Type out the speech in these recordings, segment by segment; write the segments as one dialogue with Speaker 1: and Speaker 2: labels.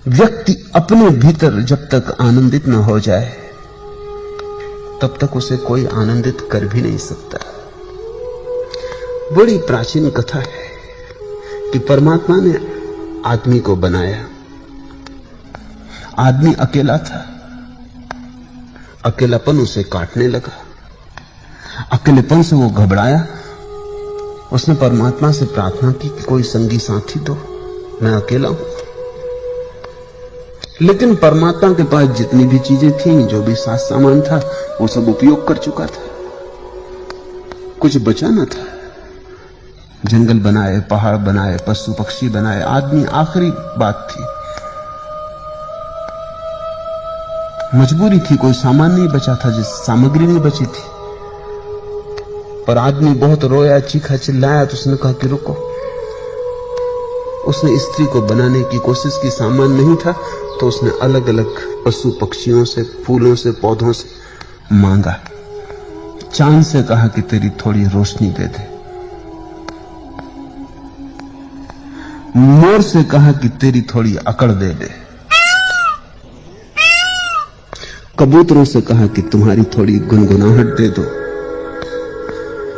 Speaker 1: व्यक्ति अपने भीतर जब तक आनंदित न हो जाए तब तक उसे कोई आनंदित कर भी नहीं सकता। बड़ी प्राचीन कथा है कि परमात्मा ने आदमी को बनाया। आदमी अकेला था, अकेलापन उसे काटने लगा, अकेलेपन से वो घबराया। उसने परमात्मा से प्रार्थना की कि कोई संगी साथी दो, मैं अकेला हूं। लेकिन परमात्मा के पास जितनी भी चीजें थीं, जो भी साज सामान था, वो सब उपयोग कर चुका था, कुछ बचा न था। जंगल बनाए, पहाड़ बनाए, पशु पक्षी बनाए, आदमी आखिरी बात थी। मजबूरी थी, कोई सामान नहीं बचा था, जिस सामग्री नहीं बची थी। पर आदमी बहुत रोया, चीखा, चिल्लाया, तो उसने कहा कि रुको। उसने स्त्री को बनाने की कोशिश की, सामान नहीं था, तो उसने अलग अलग पशु पक्षियों से, फूलों से, पौधों से मांगा। चांद से कहा कि तेरी थोड़ी रोशनी दे दे, मोर से कहा कि तेरी थोड़ी अकड़ दे दे, कबूतरों से कहा कि तुम्हारी थोड़ी गुनगुनाहट दे दो,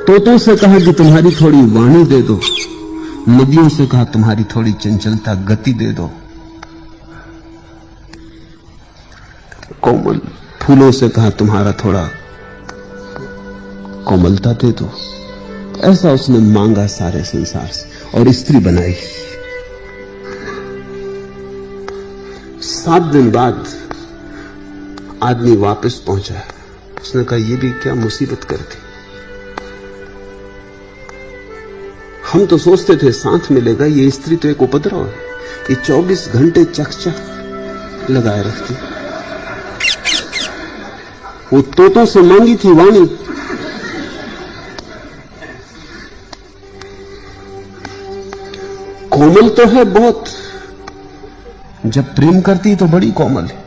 Speaker 1: तोतों से कहा कि तुम्हारी थोड़ी वाणी दे दो, नदियों से कहा तुम्हारी थोड़ी चंचलता, गति दे दो, कोमल फूलों से कहा तुम्हारा थोड़ा कोमलता दे दो। ऐसा उसने मांगा सारे संसार से और स्त्री बनाई। 7 दिन बाद आदमी वापस पहुंचा। उसने कहा ये भी क्या मुसीबत कर दी। हम तो सोचते थे साथ मिलेगा, ये स्त्री तो एक उपद्रव है, ये 24 घंटे चकचक लगाए रखती। वो तोतों से मांगी थी वाणी, कोमल तो है बहुत, जब प्रेम करती तो बड़ी कोमल है,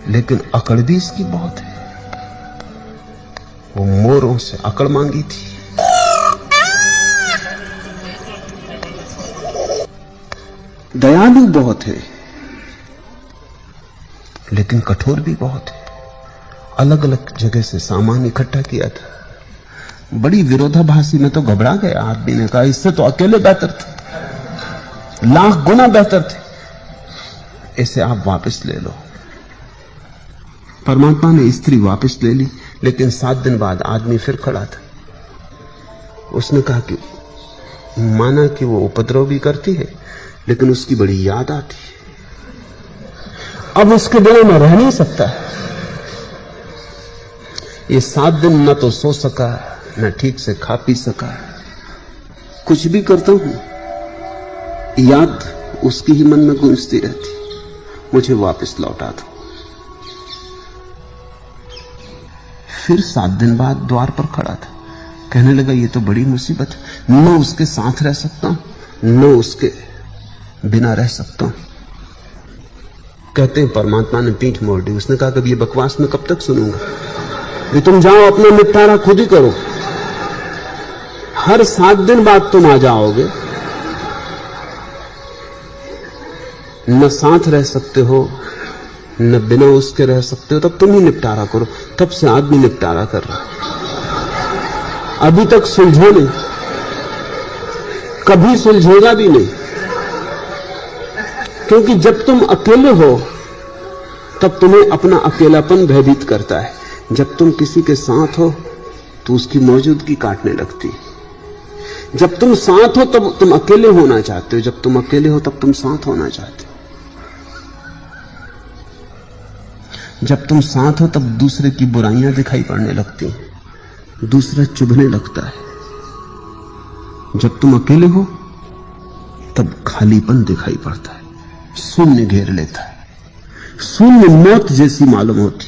Speaker 1: लेकिन अकड़ भी इसकी बहुत है। वो मोरों से अकड़ मांगी थी। दयालु बहुत है, लेकिन कठोर भी बहुत है। अलग अलग जगह से सामान इकट्ठा किया था। बड़ी विरोधाभासी में तो घबरा गया। आदमी ने कहा इससे तो अकेले बेहतर थे, लाख गुना बेहतर थे, इसे आप वापस ले लो। परमात्मा ने स्त्री वापस ले ली, लेकिन 7 दिन बाद आदमी फिर खड़ा था। उसने कहा कि माना कि वो उपद्रव भी करती है, लेकिन उसकी बड़ी याद आती है, अब उसके बिना मैं रह नहीं सकता। ये 7 दिन न तो सो सका, न ठीक से खा पी सका, कुछ भी करता हूं याद उसकी ही मन में गूंजती रहती, मुझे वापस लौटा दो। फिर 7 दिन बाद द्वार पर खड़ा था, कहने लगा ये तो बड़ी मुसीबत है, न उसके साथ रह सकता हूं, न उसके बिना रह सकता हूं। कहते हैं परमात्मा ने पीठ मोड़ दी। उसने कहा कि ये बकवास मैं कब तक सुनूंगा, ये तुम जाओ अपना निपटारा खुद ही करो। हर 7 दिन बाद तुम आ जाओगे, न साथ रह सकते हो, न बिना उसके रह सकते हो, तब तुम ही निपटारा करो। तब से आदमी निपटारा कर रहा, अभी तक सुलझा नहीं, कभी सुलझेगा भी नहीं। क्योंकि जब तुम अकेले हो तब तुम्हें अपना अकेलापन भयभीत करता है, जब तुम किसी के साथ हो तो उसकी मौजूदगी काटने लगती है। जब तुम साथ हो तब तुम अकेले होना चाहते हो, जब तुम अकेले हो तब तुम साथ होना चाहते हो। जब तुम साथ हो तब दूसरे की बुराइयां दिखाई पड़ने लगती हैं, दूसरा चुभने लगता है। जब तुम अकेले हो तब खालीपन दिखाई पड़ता है, शून्य घेर लेता है। शून्य मौत जैसी मालूम होती।